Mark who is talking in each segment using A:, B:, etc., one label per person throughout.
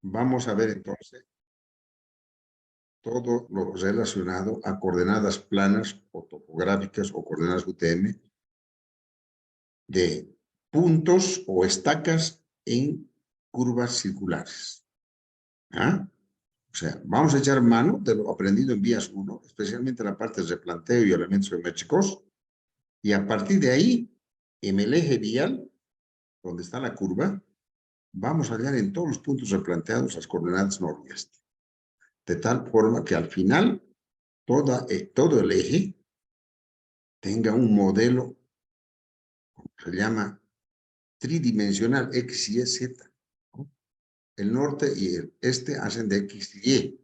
A: Vamos a ver entonces todo lo relacionado a coordenadas planas o topográficas o coordenadas UTM de puntos o estacas en curvas circulares. ¿Ah? O sea, vamos a echar mano de lo aprendido en vías 1, especialmente la parte de replanteo y elementos geométricos, y a partir de ahí, en el eje vial, donde está la curva, vamos a hallar en todos los puntos replanteados las coordenadas noroeste, de tal forma que al final todo el eje tenga un modelo que se llama tridimensional X, Y, Z. ¿No? El norte y el este hacen de X y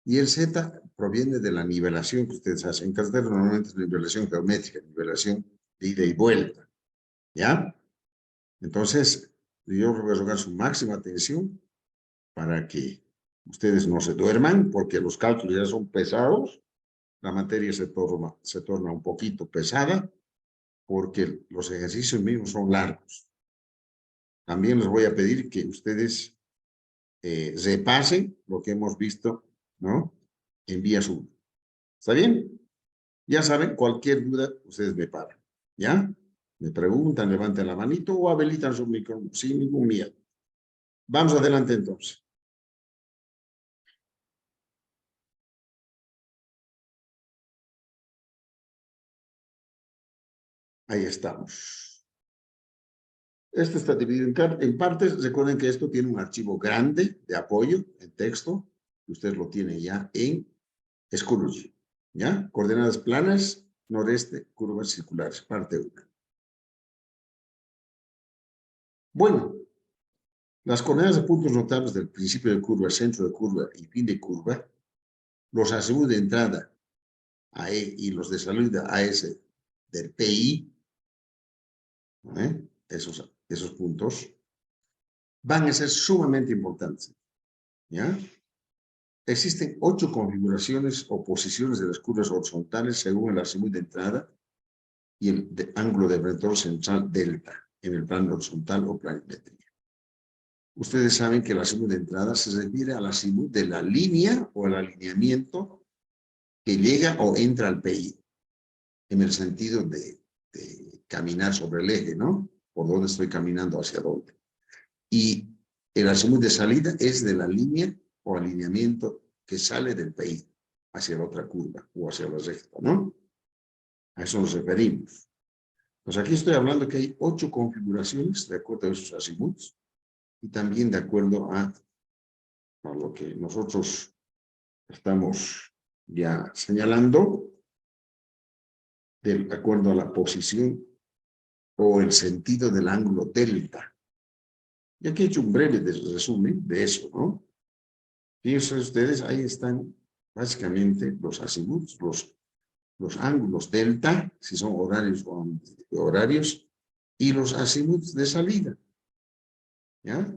A: Y el Z proviene de la nivelación que ustedes hacen. En carretera normalmente es nivelación geométrica, nivelación de ida y vuelta. ¿Ya? Entonces, yo les voy a rogar su máxima atención para que ustedes no se duerman, porque los cálculos ya son pesados, la materia se torna un poquito pesada, porque los ejercicios mismos son largos. También les voy a pedir que ustedes repasen lo que hemos visto, ¿no? En vías 1. ¿Está bien? Ya saben, cualquier duda, ustedes me paran, ¿ya? Me preguntan, levanten la manito o habilitan su micrófono sin ningún miedo. Vamos adelante entonces. Ahí estamos. Esto está dividido en partes. Recuerden que esto tiene un archivo grande de apoyo en texto. Ustedes lo tienen ya en Schoology. ¿Ya? Coordenadas planas, noreste, curvas circulares, parte 1. Bueno, las coordenadas de puntos notables del principio de curva, centro de curva y fin de curva, los atributos de entrada AE y los de salida AS del PI, esos puntos, van a ser sumamente importantes. ¿Ya? Existen 8 configuraciones o posiciones de las curvas horizontales según el azimuth de entrada y el ángulo de vector central delta en el plano horizontal o planimetría. Ustedes saben que el azimuth de entrada se refiere al azimuth de la línea o el alineamiento que llega o entra al PI, en el sentido de caminar sobre el eje, ¿no? Por dónde estoy caminando, hacia dónde. Y el azimuth de salida es de la línea o alineamiento que sale del PI hacia la otra curva o hacia la recta, ¿no? A eso nos referimos. Pues aquí estoy hablando que hay 8 configuraciones de acuerdo a esos azimuths y también de acuerdo a lo que nosotros estamos ya señalando, de acuerdo a la posición o el sentido del ángulo delta. Y aquí he hecho un breve resumen de eso, ¿no? Fíjense ustedes, ahí están básicamente los azimuths, los ángulos delta, si son horarios o antihorarios, y los azimuths de salida. ¿Ya?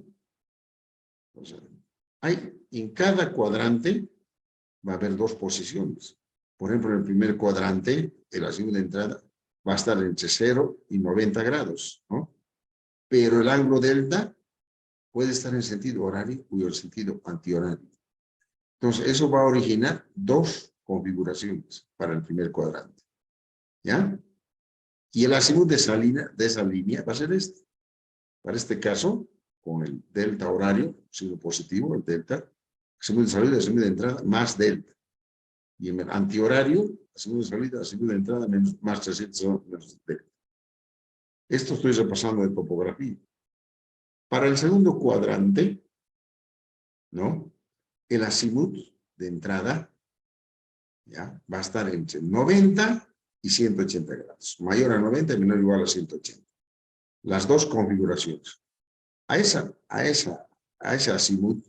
A: O sea, en cada cuadrante va a haber 2 posiciones. Por ejemplo, en el primer cuadrante, el azimuth de entrada va a estar entre 0 y 90 grados, ¿no? Pero el ángulo delta puede estar en sentido horario o en sentido antihorario. Entonces, eso va a originar 2 configuraciones para el primer cuadrante. ¿Ya? Y el azimuth de esa línea va a ser este. Para este caso, con el delta horario, signo positivo, el delta, azimuth de salida, azimuth de entrada, más delta. Y en el antihorario, azimuth de salida, azimuth de entrada, más 300 menos delta. Esto estoy repasando de topografía. Para el segundo cuadrante, ¿no? El azimuth de entrada, ¿ya? Va a estar entre 90 y 180 grados. Mayor a 90 y menor o igual a 180. Las 2 configuraciones. A ese azimuth,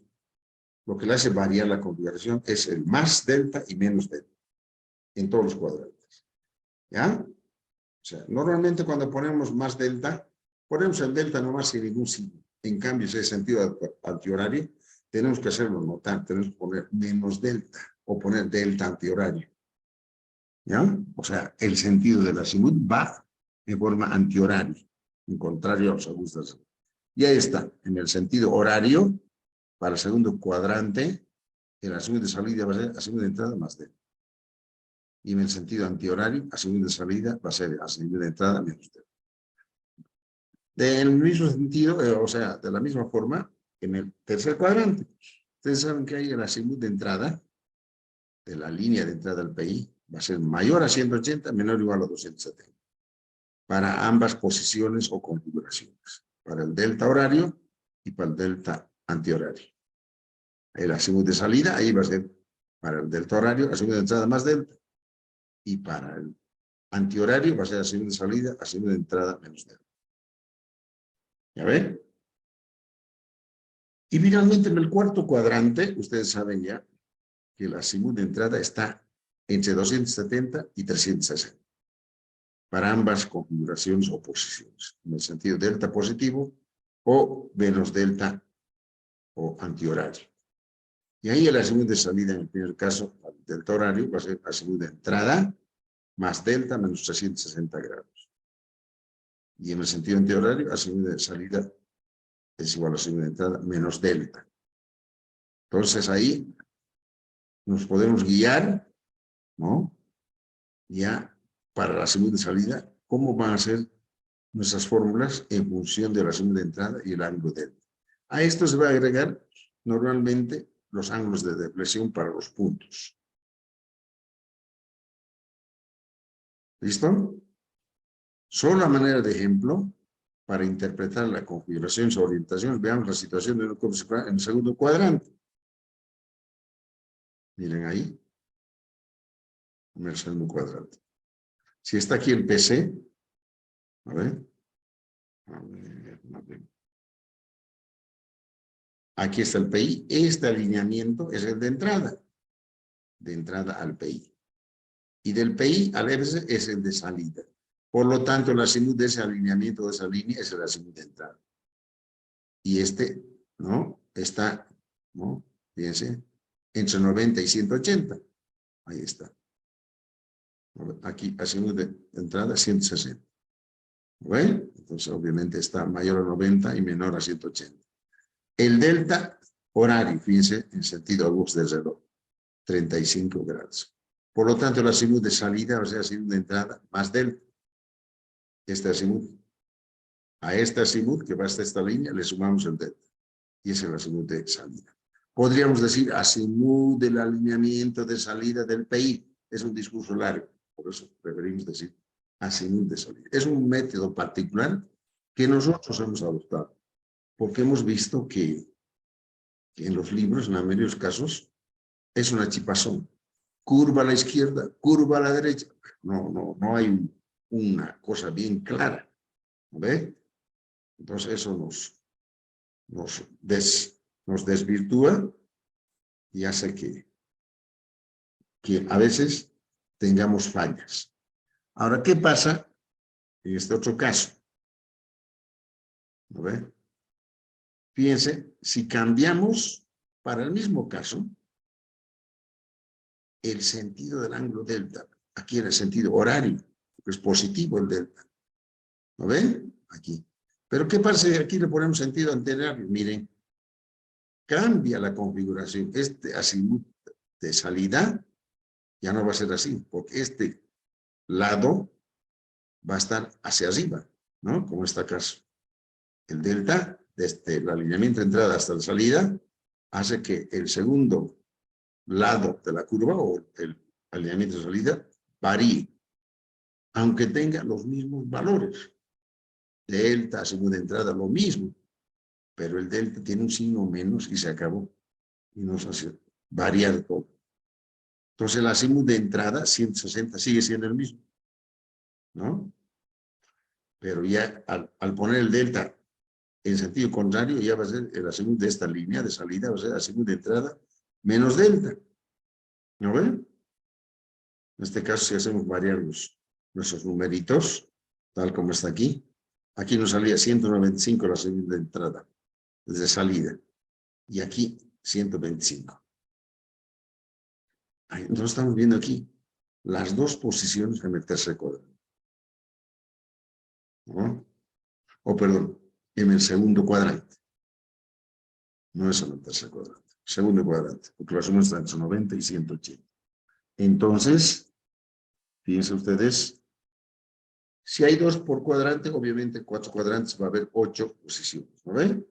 A: lo que le hace variar la configuración es el más delta y menos delta en todos los cuadrantes. ¿Ya? O sea, normalmente cuando ponemos más delta, ponemos el delta nomás sin ningún signo. En cambio, si es sentido antihorario, tenemos que hacerlo notar, tenemos que poner menos delta o poner delta antihorario. ¿Ya? O sea, el sentido del azimuth va de forma antihoraria, en contrario a los ajustes. Y ahí está, en el sentido horario, para el segundo cuadrante, el azimut de salida va a ser azimut de entrada más delta. Y en el sentido antihorario, azimut de salida va a ser azimut de entrada menos delta. Del mismo sentido, o sea, de la misma forma, en el tercer cuadrante, ustedes saben que hay el azimut de entrada, de la línea de entrada al PI, va a ser mayor a 180, menor o igual a 270. Para ambas posiciones o configuraciones. Para el delta horario y para el delta antihorario. El azimut de salida, ahí va a ser para el delta horario, azimut de entrada más delta. Y para el antihorario va a ser azimut de salida, azimut de entrada menos delta. ¿Ya ven? Y finalmente en el cuarto cuadrante, ustedes saben ya que el azimut de entrada está entre 270 y 360. Para ambas configuraciones o posiciones. En el sentido delta positivo o menos delta o antihorario. Y ahí el azimut de salida, en el primer caso, el delta horario, va a ser azimut de entrada más delta menos 360 grados. Y en el sentido antihorario, azimut de salida es igual a azimut de entrada menos delta. Entonces ahí nos podemos guiar, ¿no? Ya para el azimut de salida, cómo van a ser nuestras fórmulas en función del azimut de entrada y el ángulo delta. A esto se va a agregar normalmente los ángulos de deflexión para los puntos. ¿Listo? Solo a manera de ejemplo, para interpretar la configuración y orientación, veamos la situación de un curso circular en el segundo cuadrante. Miren ahí, en el segundo cuadrante. Si está aquí el PC, a ver, aquí está el PI, este alineamiento es el de entrada al PI. Y del PI al FC es el de salida. Por lo tanto, el azimut de ese alineamiento de esa línea es el azimut de entrada. Y este, ¿no? Está, ¿no? Fíjense, entre 90 y 180. Ahí está. Aquí azimut de entrada 160. ¿Ven? Entonces, obviamente está mayor a 90 y menor a 180. El delta horario, fíjense, en sentido agudo del reloj, 35 grados. Por lo tanto, el azimut de salida, o sea, azimut de entrada, más delta. Este azimut. A este azimut que va hasta esta línea le sumamos el delta. Y ese es el azimut de salida. Podríamos decir azimut del alineamiento de salida del PI. Es un discurso largo. Por eso preferimos decir azimut de salida. Es un método particular que nosotros hemos adoptado. Porque hemos visto que en los libros, en la mayoría de los casos, es una chipazón. Curva a la izquierda, curva a la derecha. No hay una cosa bien clara. ¿Ve? Entonces eso nos desvirtúa y hace que a veces tengamos fallas. Ahora, ¿qué pasa en este otro caso? ¿No ve? Fíjense, si cambiamos para el mismo caso, el sentido del ángulo delta, aquí en el sentido horario, que es positivo el delta. ¿No ven? Aquí. Pero ¿qué pasa si aquí le ponemos sentido antihorario? Miren, cambia la configuración. Este azimut de salida ya no va a ser así, porque este lado va a estar hacia arriba, ¿no? Como está acaso. El delta, desde el alineamiento de entrada hasta la salida, hace que el segundo lado de la curva o el alineamiento de salida varíe, aunque tenga los mismos valores. Delta, azimut de entrada, lo mismo, pero el delta tiene un signo menos y se acabó. Y nos hace variar todo. Entonces el azimut de entrada, 160, sigue siendo el mismo, ¿no? Pero ya al poner el delta en sentido contrario, ya va a ser el azimut de esta línea de salida, va a ser azimut de entrada menos delta. ¿No ven? En este caso, si hacemos variar nuestros numeritos, tal como está aquí, aquí nos salía 195 el azimut de entrada, desde salida, y aquí 125. Entonces estamos viendo aquí las dos posiciones en el tercer cuadrante. ¿No? O perdón, en el segundo cuadrante. No es en el tercer cuadrante. Segundo cuadrante, porque la suma está entre 90 y 180. Entonces, fíjense ustedes, si hay 2 por cuadrante, obviamente 4 cuadrantes va a haber 8 posiciones, ¿no ven?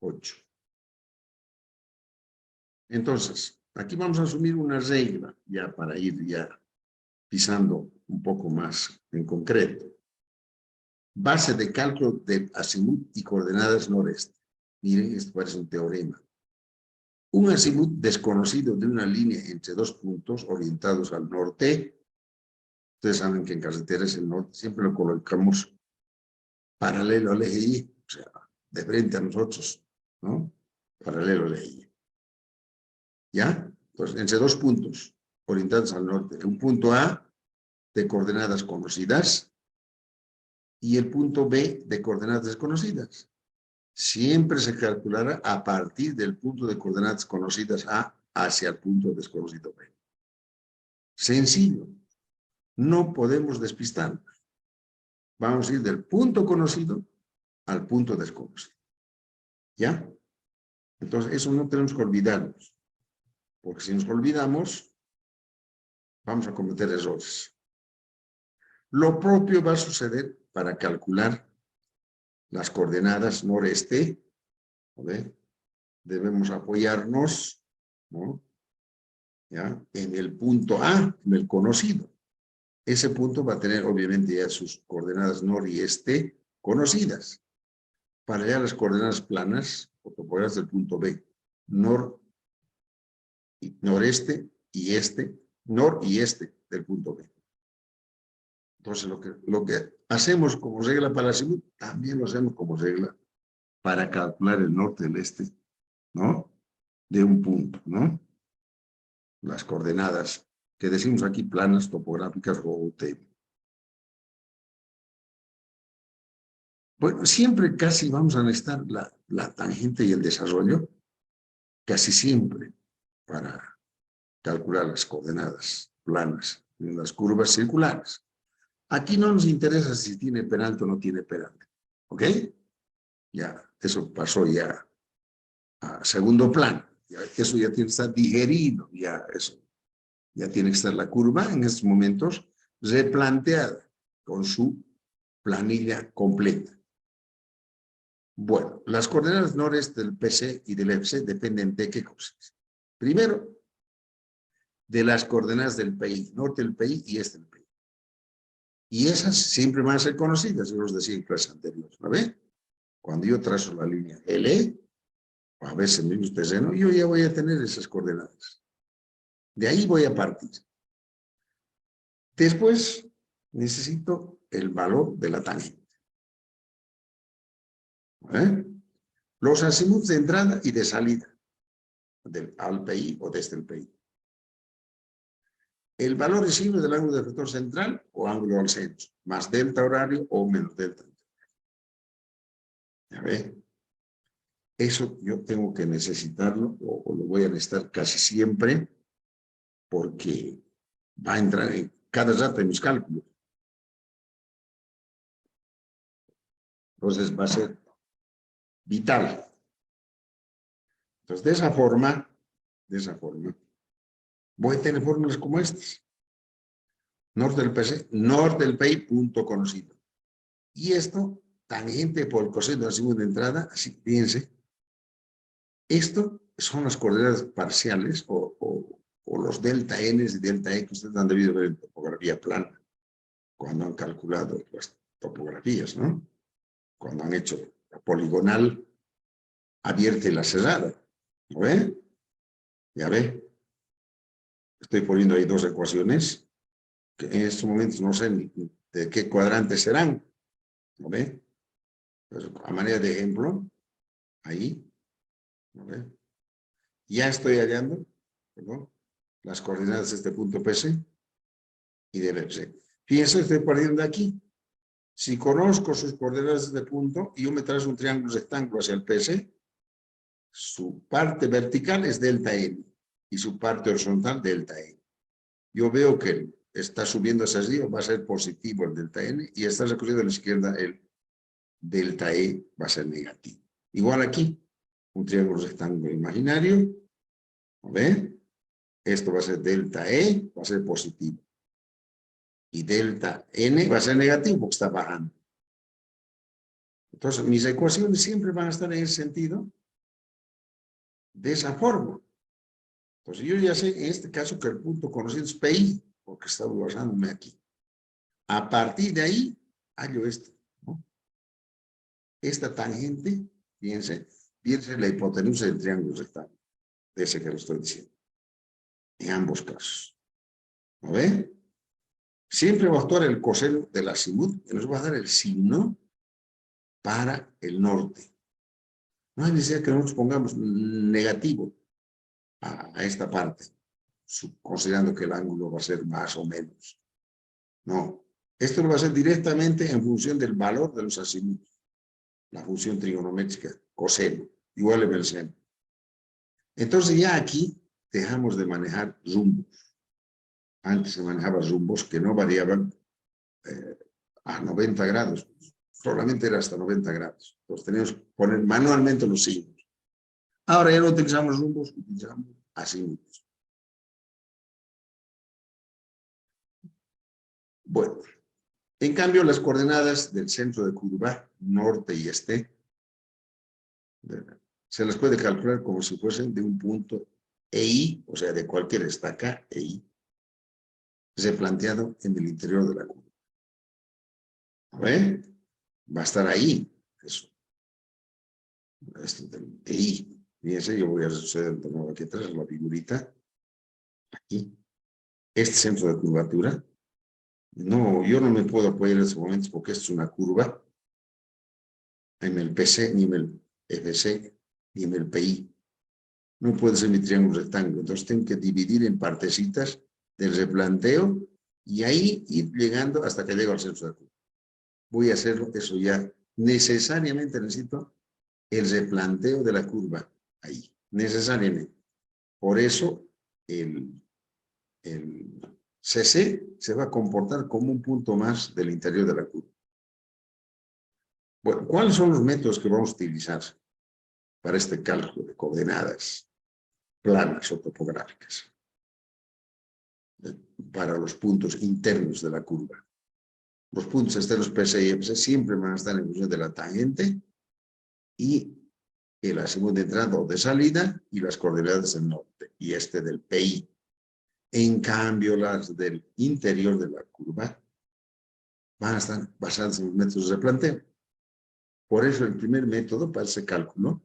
A: 8. Entonces, aquí vamos a asumir una regla, ya para ir ya pisando un poco más en concreto. Base de cálculo de azimut y coordenadas noreste. Miren, esto parece un teorema. Un azimut desconocido de una línea entre 2 puntos orientados al norte. Ustedes saben que en carreteras el norte siempre lo colocamos paralelo al eje Y, o sea, de frente a nosotros, ¿no? Paralelo al eje Y. ¿Ya? Entonces, entre 2 puntos orientados al norte. Un punto A de coordenadas conocidas y el punto B de coordenadas desconocidas. Siempre se calculará a partir del punto de coordenadas conocidas A hacia el punto desconocido B. Sencillo. No podemos despistarnos. Vamos a ir del punto conocido al punto desconocido. ¿Ya? Entonces, eso no tenemos que olvidarnos. Porque si nos olvidamos, vamos a cometer errores. Lo propio va a suceder para calcular las coordenadas noreste. ¿Ve? Debemos apoyarnos, ¿no? ¿Ya? En el punto A, en el conocido. Ese punto va a tener obviamente ya sus coordenadas nor y este conocidas. Para hallar las coordenadas planas, o topografías del punto B, noreste y este, nor y este del punto B. Entonces, lo que hacemos como regla para la azimut, también lo hacemos como regla para calcular el norte y el este, ¿no? De un punto, ¿no? Las coordenadas que decimos aquí planas, topográficas o UTM. Bueno, siempre casi vamos a necesitar la tangente y el desarrollo, casi siempre, para calcular las coordenadas planas en las curvas circulares. Aquí no nos interesa si tiene peralte o no tiene peralte, ¿ok? Ya, eso pasó ya a segundo plano. Ya, eso ya tiene que estar digerido, ya eso. Ya tiene que estar la curva en estos momentos replanteada con su planilla completa. Bueno, las coordenadas noreste del PC y del FC dependen de qué cosas. Primero, de las coordenadas del PI, norte del PI y este del PI. Y esas siempre van a ser conocidas, yo los decía en clases anteriores, ¿no ve? Cuando yo trazo la línea L, a veces en el mismo terreno, yo ya voy a tener esas coordenadas. De ahí voy a partir. Después, necesito el valor de la tangente. ¿Eh? Los azimuts de entrada y de salida al PI o desde el PI. El valor visible del ángulo deflector central o ángulo al centro, más delta horario o menos delta. ¿Ya ve? Eso yo tengo que necesitarlo o lo voy a necesitar casi siempre porque va a entrar en cada rato en mis cálculos. Entonces va a ser vital. Entonces de esa forma, voy a tener fórmulas como estas. Norte del PC, norte del PI, punto conocido. Y esto, tangente por el coseno de la segunda entrada, así fíjense, esto son las coordenadas parciales o los delta n y delta e que ustedes han debido ver en topografía plana, cuando han calculado las topografías, ¿no? Cuando han hecho la poligonal abierta y la cerrada. ¿Lo ve? Ya ve. Estoy poniendo ahí dos ecuaciones que en estos momentos no sé ni de qué cuadrantes serán. ¿Lo ve? Pues a manera de ejemplo, ahí, ¿lo ve? Ya estoy hallando, ¿no?, las coordenadas de este punto PC y del FC. Fíjense, estoy partiendo de aquí. Si conozco sus coordenadas de punto y yo me trazo un triángulo rectángulo hacia el PC, su parte vertical es delta N y su parte horizontal delta N. Yo veo que está subiendo hacia arriba, va a ser positivo el delta N y está recorriendo a la izquierda el delta E va a ser negativo. Igual aquí, un triángulo rectángulo imaginario. ¿Ve? Esto va a ser delta E, va a ser positivo. Y delta N va a ser negativo porque está bajando. Entonces, mis ecuaciones siempre van a estar en ese sentido, de esa forma. Entonces, yo ya sé en este caso que el punto conocido es PI, porque está basándome aquí. A partir de ahí, hallo esto, ¿no? Esta tangente, fíjense la hipotenusa del triángulo rectángulo, de ese que lo estoy diciendo. En ambos casos. ¿No ve? Siempre va a actuar el coseno del azimut, que nos va a dar el signo para el norte. No hay necesidad que nosotros pongamos negativo a esta parte, considerando que el ángulo va a ser más o menos. No, esto lo va a hacer directamente en función del valor de los azimuts. La función trigonométrica, coseno, igual a el seno. Entonces ya aquí dejamos de manejar rumbos. Antes se manejaba rumbos que no variaban a 90 grados. Solamente era hasta 90 grados. Entonces teníamos que poner manualmente los signos. Ahora ya no utilizamos rumbos, utilizamos azimuts. Bueno, en cambio las coordenadas del centro de curva, norte y este, se las puede calcular como si fuesen de un punto EI, o sea, de cualquier estaca EI, replanteado en el interior de la curva. ¿Ve? Va a estar ahí, eso. Esto del EI. Fíjense, yo voy a retroceder de nuevo aquí atrás, la figurita. Aquí. Este centro de curvatura. No, yo no me puedo apoyar en estos momentos porque esto es una curva. En el PC, ni en el FC, ni en el PI. No puede ser mi triángulo rectángulo. Entonces tengo que dividir en partecitas del replanteo y ahí ir llegando hasta que llego al centro de la curva. Voy a hacerlo, eso ya necesariamente necesito el replanteo de la curva ahí, necesariamente. Por eso el CC se va a comportar como un punto más del interior de la curva. Bueno, ¿cuáles son los métodos que vamos a utilizar para este cálculo de coordenadas planas o topográficas? Para los puntos internos de la curva. Los puntos externos PC y FC siempre van a estar en función de la tangente y el azimut de entrada o de salida y las coordenadas del norte y este del PI. En cambio, las del interior de la curva van a estar basadas en los métodos de planteo. Por eso el primer método para ese cálculo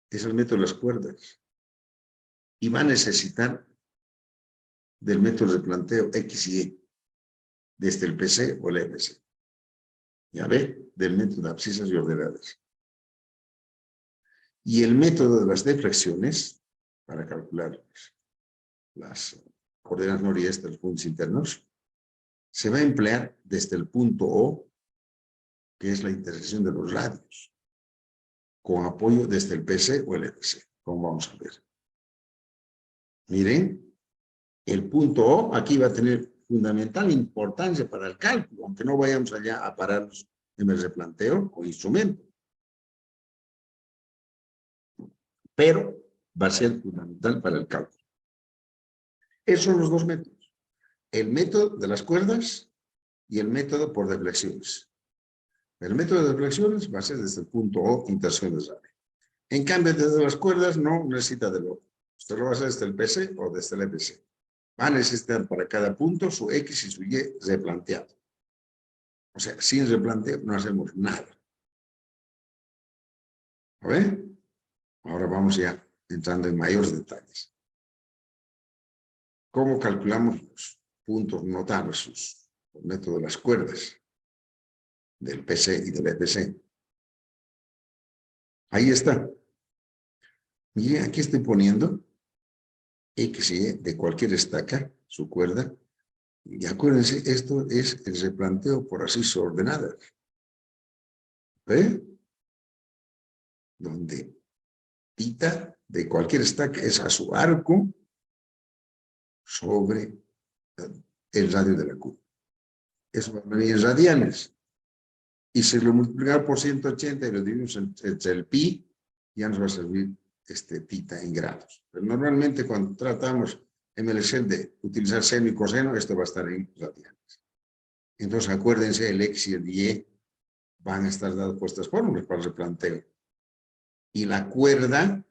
A: es el método de las cuerdas. Y va a necesitar del método de planteo X y Y, desde el PC o el FC. Ya ve, del método de abscisas y ordenadas. Y el método de las deflexiones, para calcular las coordenadas nor y este de los puntos internos, se va a emplear desde el punto O, que es la intersección de los radios, con apoyo desde el PC o el FC, como vamos a ver. Miren, el punto O aquí va a tener fundamental importancia para el cálculo, aunque no vayamos allá a pararnos en el replanteo o instrumento. Pero va a ser fundamental para el cálculo. Esos son los dos métodos. El método de las cuerdas y el método por deflexiones. El método de deflexiones va a ser desde el punto O, intersección de radio. En cambio, desde las cuerdas no necesita del otro. Usted lo va a hacer desde el PC o desde el FC. Va a necesitar para cada punto su X y su Y replanteado. O sea, sin replanteo no hacemos nada. ¿Lo ven? Ahora vamos ya entrando en mayores detalles. ¿Cómo calculamos los puntos notables? El método de las cuerdas del PC y del FC. Ahí está. Miren, aquí estoy poniendo X y Y de cualquier estaca, su cuerda. Y acuérdense, esto es el replanteo por abscisas ordenadas. ¿Ve? Donde tita de cualquier estaca es a su arco sobre el radio de la curva. Eso va a venir en radianes. Y si lo multiplicamos por 180 y lo dividimos entre el pi, ya nos va a servir tita en grados. Pero normalmente cuando tratamos en el Excel de utilizar seno y coseno, esto va a estar en radianes. Entonces acuérdense, el X y el Y van a estar dados por estas fórmulas para el planteo. Y la cuerda,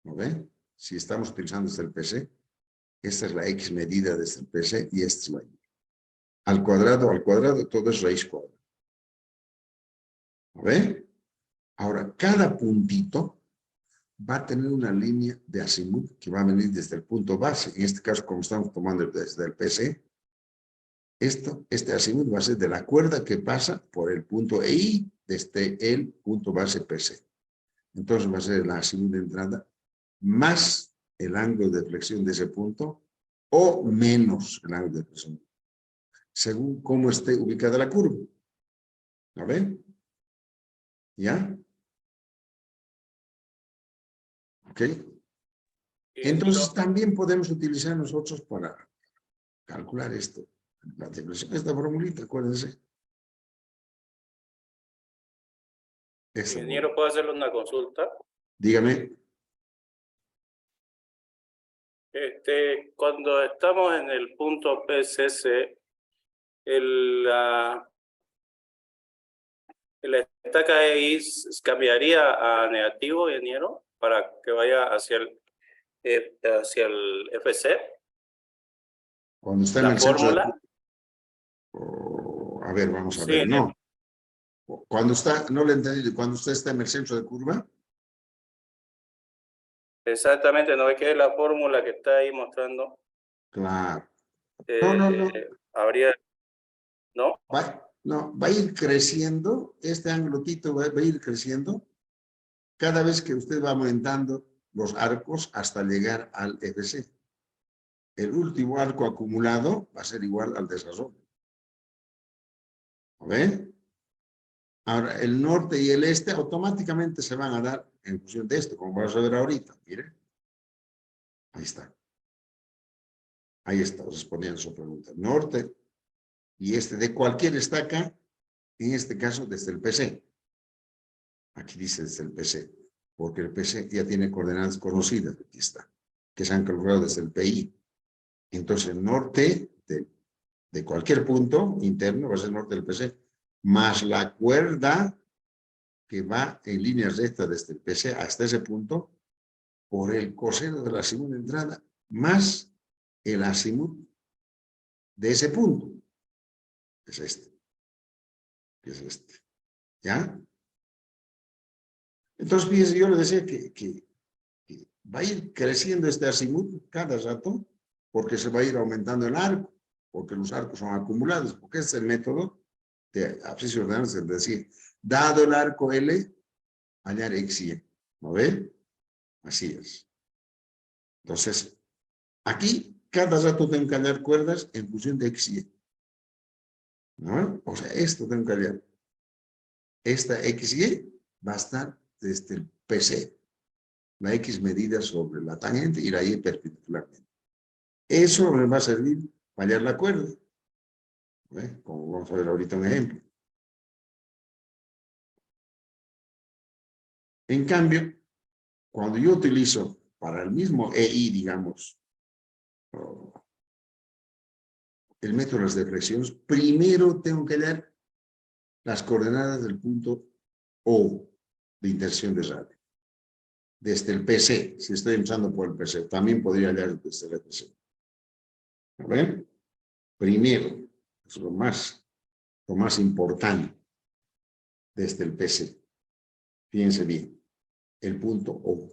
A: ¿no ve? Si estamos utilizando desde el PC, esta es la X medida desde el PC y esta es la Y. Al cuadrado, todo es raíz cuadrada. ¿No ve? Ahora, cada puntito va a tener una línea de azimut que va a venir desde el punto base. En este caso, como estamos tomando desde el PC, este azimut va a ser de la cuerda que pasa por el punto I desde el punto base PC. Entonces va a ser el azimut de entrada más el ángulo de flexión de ese punto o menos el ángulo de flexión, según cómo esté ubicada la curva. ¿La ven? ¿Ya? ¿Ok? Entonces también podemos utilizar nosotros para calcular esto. La depresión, esta formulita, acuérdense.
B: Ingeniero, ¿puedo hacerle una consulta?
A: Dígame.
B: Cuando estamos en el punto PCC, la estaca X cambiaría a negativo, ingeniero, para que vaya hacia el FC.
A: Cuando está en
B: la
A: el
B: fórmula.
A: Centro a ver, vamos a
B: Sí,
A: ver, no. Cuando está, no le entendí, cuando usted está en el centro de curva.
B: Exactamente, ¿no ve que es la fórmula que está ahí mostrando?
A: Claro. No.
B: Habría, ¿no?
A: Va a ir creciendo, este ángulo Tito va a ir creciendo cada vez que usted va aumentando los arcos hasta llegar al FC. El último arco acumulado va a ser igual al desarrollo. ¿Lo ven? Ahora, el norte y el este automáticamente se van a dar en función de esto, como vamos a ver ahorita. Miren. Ahí está. Ahí está, respondiendo a su pregunta. Norte y este de cualquier estaca, en este caso desde el PC. Aquí dice desde el PC, porque el PC ya tiene coordenadas conocidas, aquí está, que se han calculado desde el PI. Entonces, el norte de cualquier punto interno va a ser el norte del PC, más la cuerda que va en línea recta desde el PC hasta ese punto, por el coseno de la azimut de entrada, más el azimut de ese punto, que es este. Que es este. ¿Ya? Entonces, fíjense, yo le decía que va a ir creciendo este azimut cada rato, porque se va a ir aumentando el arco, porque los arcos son acumulados, porque ese es el método de abscisios ordenados, es decir, dado el arco L, hallar X y Y. ¿No ven? Así es. Entonces, aquí cada rato tengo que hallar cuerdas en función de X y Y. ¿No? O sea, esto tengo que hallar. Esta X y Y va a estar desde el PC. La X medida sobre la tangente y la Y perpendicularmente. Eso me va a servir para hallar la cuerda. ¿Ve? Como vamos a ver ahorita un ejemplo. En cambio, cuando yo utilizo para el mismo EI, digamos, el método de las deflexiones, primero tengo que hallar las coordenadas del punto O de intersección de radio. Desde el PC, si estoy empezando por el PC, también podría hallar desde el PC. ¿Ven? Primero, es lo más importante desde el PC. Fíjense bien, el punto O.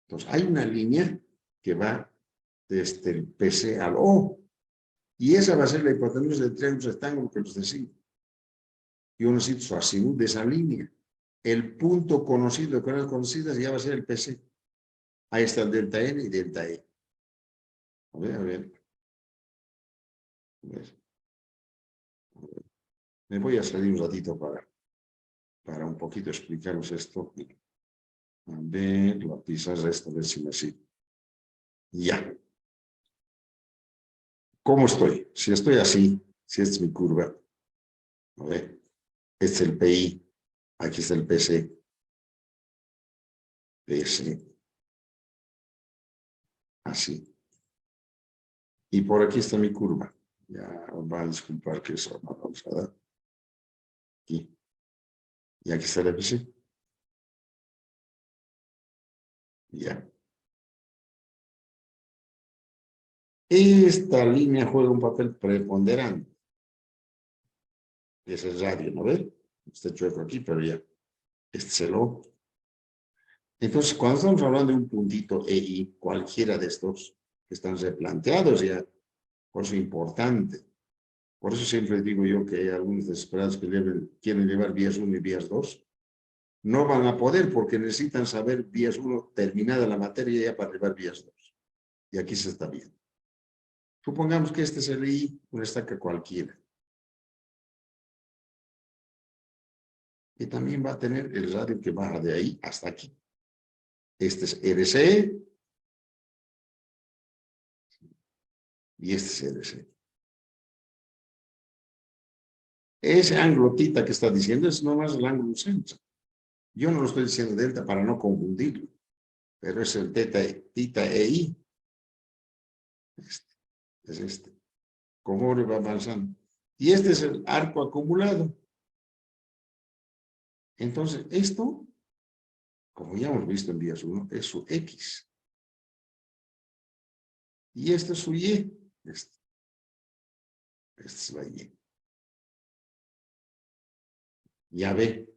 A: Entonces, hay una línea que va desde el PC al O. Y esa va a ser la hipotenusa de triángulos rectángulos que los decimos. Y uno necesita su azimut de esa línea. El punto conocido de coordenadas conocidas ya va a ser el PC. Ahí está el delta N y delta E. A ver, a ver. A ver. Me voy a salir un ratito para un poquito explicaros esto. A ver, la pizarra esta, a ver si me sirve. Ya. ¿Cómo estoy? Si estoy así, si esta es mi curva, a ver, este es el PI, aquí está el PC. PC. Así. Y por aquí está mi curva. Ya va a disculpar que eso no vamos a dar. Aquí. Y aquí está el PC. Ya. Esta línea juega un papel preponderante. Ese es radio, ¿no ve? Está chueco aquí, pero ya. Este es el O. Entonces, cuando estamos hablando de un puntito EI, cualquiera de estos que están replanteados ya, por eso es importante. Por eso siempre digo yo que hay algunos desesperados que quieren llevar vías 1 y vías 2. No van a poder porque necesitan saber vías 1 terminada la materia ya para llevar vías 2. Y aquí se está viendo. Supongamos que este es el I, una estaca cualquiera. Y también va a tener el radio que baja de ahí hasta aquí. Este es RC. Y este es RC. Ese ángulo tita que está diciendo es nomás el ángulo centro. Yo no lo estoy diciendo delta para no confundirlo. Pero es el tita EI. Este es este. Conforme va avanzando. Y este es el arco acumulado. Entonces, esto, como ya hemos visto en vías 1, es su X. Y este es su Y. Este es la Y. Ya ve.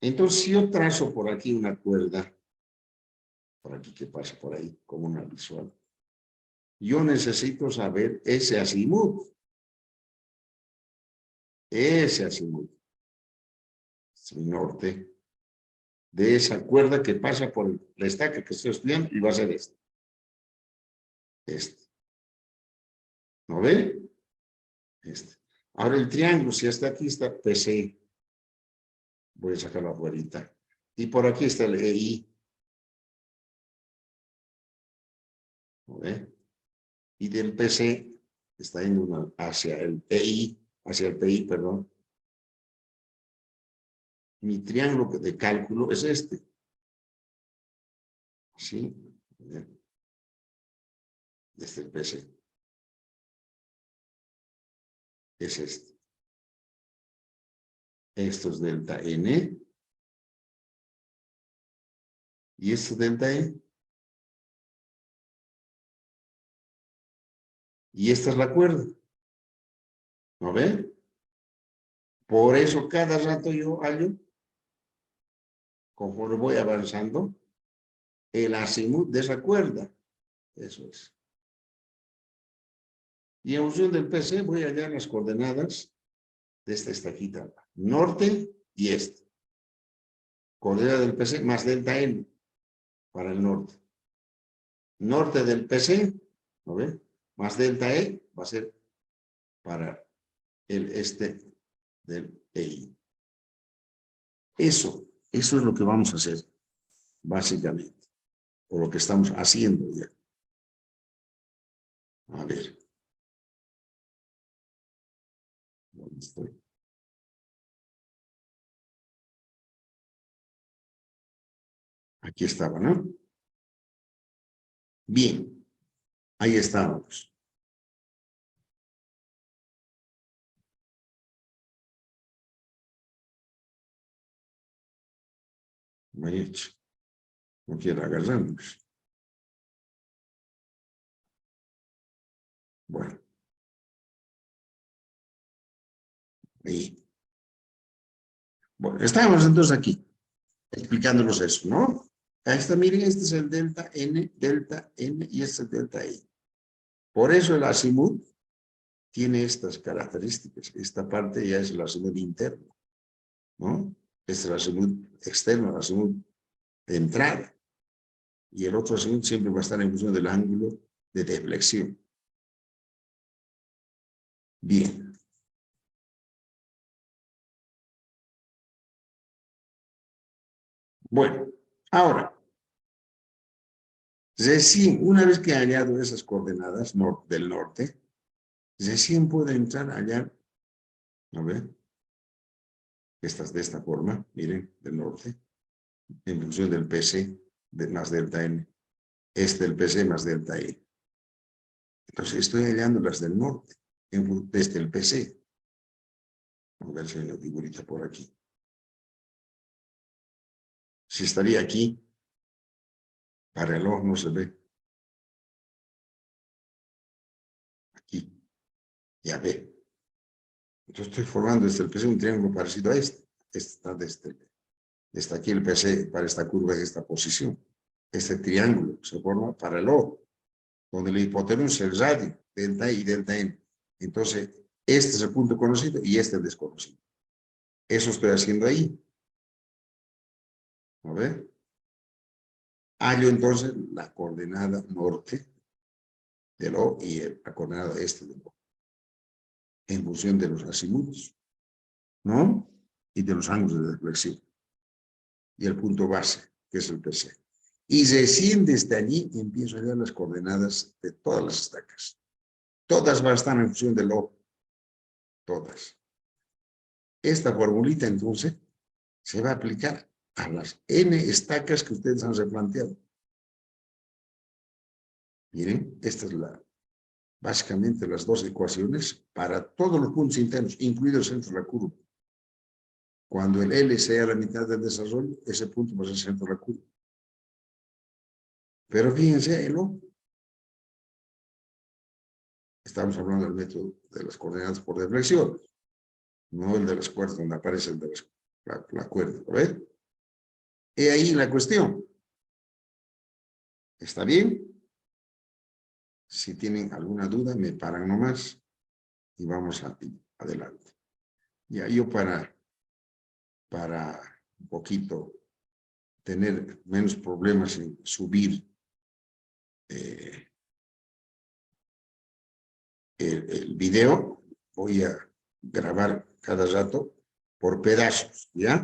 A: Entonces, si yo trazo por aquí una cuerda, por aquí que pasa por ahí, como una visual, yo necesito saber ese azimut. Ese azimut. Es el norte de esa cuerda que pasa por la estaca que estoy estudiando y va a ser este. Este. ¿No ve? Este. Ahora el triángulo, si hasta aquí está PC, voy a sacarlo afuera. Y por aquí está el EI. ¿No ve? Y del PC está yendo hacia el EI, hacia el PI, perdón. Mi triángulo de cálculo es este. ¿Sí? Desde el PC. Es este. Esto es delta N. Y esto es delta E. Y esta es la cuerda. ¿No ven? Por eso cada rato yo hallo, conforme voy avanzando, el azimut de esa cuerda. Eso es. Y en función del PC voy a hallar las coordenadas de esta estaquita. Norte y este. Coordenada del PC más delta N para el norte. Norte del PC, ¿no ven? Más delta E va a ser para el este del EI. Eso es lo que vamos a hacer, básicamente, o lo que estamos haciendo ya. A ver. ¿Dónde estoy? Aquí estaba, ¿no? Bien, ahí estábamos. Mariachi, no quiero agarrarnos. Bueno, ahí. Bueno, estábamos entonces aquí, explicándonos eso, ¿no? Ahí está, miren, este es el delta N y este es el delta I. Por eso el azimut tiene estas características. Esta parte ya es el azimut interno, ¿no? Este es el azimut externo, el azimut de entrada. Y el otro azimut siempre va a estar en función del ángulo de deflexión. Bien. Bueno, ahora, recién, una vez que he hallado esas coordenadas del norte, recién puedo entrar allá, a ver, estas de esta forma, miren, del norte, en función del PC. más delta N. Del PC más delta E. Entonces estoy hallando las del norte desde el PC. Vamos a ver si hay una figurita por aquí. Si estaría aquí, para el ojo no se ve. Aquí, ya ve. Entonces estoy formando desde el PC un triángulo parecido a este. Este está desde aquí el PC para esta curva en esta posición. Este triángulo se forma para el ojo, donde la hipotenusa es el radio, delta I y delta N. Entonces, este es el punto conocido y este el desconocido. Eso estoy haciendo ahí. ¿A ver? Hallo entonces la coordenada norte del O y la coordenada este del O, en función de los azimutos, ¿no? Y de los ángulos de deflexión. Y el punto base, que es el PC. Y recién desde allí empiezo a hallar las coordenadas de todas las estacas. Todas van a estar en función del O. Todas. Esta formulita, entonces, se va a aplicar a las N estacas que ustedes han replanteado. Miren, esta es básicamente las dos ecuaciones para todos los puntos internos, incluido el centro de la curva. Cuando el L sea la mitad del desarrollo, ese punto va a ser el centro de la curva. Pero fíjense, el O. Estamos hablando del método de las coordenadas por deflexión, no el de las cuerdas, donde aparece el de la cuerda. ¿Ves? He ahí la cuestión. ¿Está bien? Si tienen alguna duda, me paran nomás y vamos adelante. Ya yo para un poquito tener menos problemas en subir el video, voy a grabar cada rato por pedazos, ¿ya?